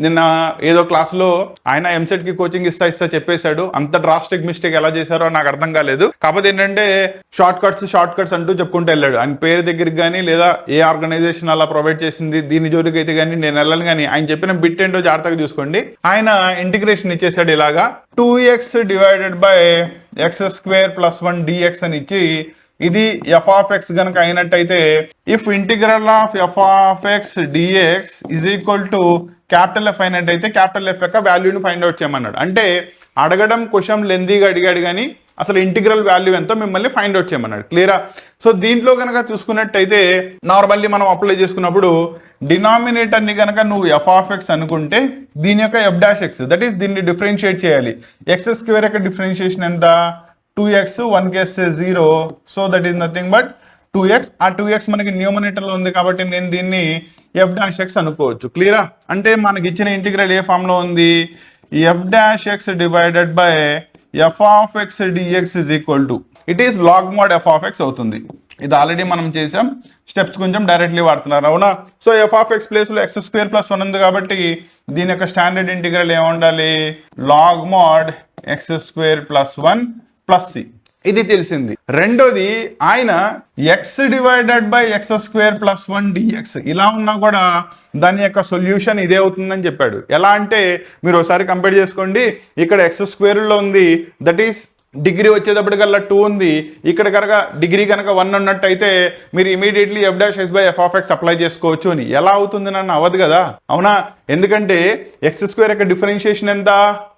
నిన్న ఏదో క్లాస్లో ఆయన ఎంసెట్ కి కోచింగ్ ఇస్తా చెప్పేశాడు. అంత డ్రాస్టిక్ మిస్టేక్ ఎలా చేశారో నాకు అర్థం కాలేదు. కాకపోతే ఏంటంటే షార్ట్ కట్స్ అంటూ చెప్పుకుంటూ వెళ్ళాడు. ఆయన పేరు దగ్గరికి కానీ లేదా ఏ ఆర్గనైజేషన్ అలా ప్రొవైడ్ చేసింది దీని జోలికి అయితే కానీ నేను వెళ్ళాను. కానీ ఆయన చెప్పిన బిట్ ఏంటో జాగ్రత్తగా చూసుకోండి. ఆయన ఇంటిగ్రేషన్ ఇచ్చేసాడు ఇలాగా 2x divided by x² + 1 dx అని ఇచ్చి, ఇది f ఆఫ్ x గనక అయినట్టయితే if integral of f of x dx is equal to capital F అయినట్టయితే క్యాపిటల్ F యొక్క వాల్యూని ఫైండ్ అవుట్ చేయమన్నాడు. అంటే అడగడం క్వశ్చన్ లెందీగా అడిగాడు కానీ అసలు ఇంటిగ్రల్ వాల్యూ ఎంతో మిమ్మల్ని ఫైండ్ అవుట్ చేయమన్నాడు. క్లియరా? సో దీంట్లో కనుక చూసుకున్నట్టయితే నార్మల్లీ మనం అప్లై చేసుకున్నప్పుడు డినామినేటర్ ని కనుక నువ్వు f ఆఫ్ x అనుకుంటే దీని యొక్క f'(x) దట్ ఈస్ దీన్ని డిఫరెన్షియేట్ చేయాలి. x² యొక్క డిఫరెన్షియేషన్ ఎంత? 2x, 1 కేస్తే 0, so that is nothing but 2x. ఆ 2x మనకి న్యూమరేటర్ లో ఉంది కాబట్టి నేను దీన్ని f'(x) అనుకోవచ్చు. క్లియరా? అంటే మనకి ఇచ్చిన ఇంటిగ్రల్ ఏ ఫామ్ లో ఉంది? f'(x) divided by f of x dx is equal to it is log mod f of x అవుతుంది. ఇది ఆల్రెడీ మనం చేసాం. స్టెప్స్ కొంచెం డైరెక్ట్లీ వాడుతున్నారు, అవునా? So f of x place లో x² + 1 ఉంది కాబట్టి దీని యొక్క స్టాండర్డ్ ఇంటిగ్రల్ ఏముండాలి? Log mod x² + 1 + c. ఇది తెలిసింది. రెండోది ఆయన x divided by x² + 1 dx ఇలా ఉన్నా కూడా దాని యొక్క సొల్యూషన్ ఇదే అవుతుందని చెప్పాడు. ఎలా అంటే మీరు ఒకసారి కంపేర్ చేసుకోండి. ఇక్కడ x² లో ఉంది, దట్ ఈస్ డిగ్రీ వచ్చేటప్పటికల్లా 2 ఉంది. ఇక్కడ కనుక డిగ్రీ కనుక 1 ఉన్నట్టయితే మీరు immediately f'(x) by f of x apply చేసుకోవచ్చు అని. ఎలా అవుతుంది నన్ను? అవ్వదు కదా, అవునా? ఎందుకంటే x² యొక్క డిఫరెన్షియేషన్ ఎంత?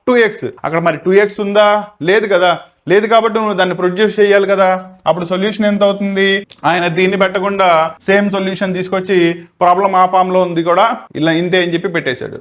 2x. అక్కడ మరి 2x ఉందా? లేదు కదా. లేదు కాబట్టి నువ్వు దాన్ని ప్రొడ్యూస్ చేయాలి కదా. అప్పుడు సొల్యూషన్ ఎంత అవుతుంది? ఆయన దీన్ని పెట్టకుండా సేమ్ సొల్యూషన్ తీసుకొచ్చి ప్రాబ్లం ఆ ఫామ్ లో ఉంది కూడా ఇలా ఇంతే అని చెప్పి పెట్టేశాడు.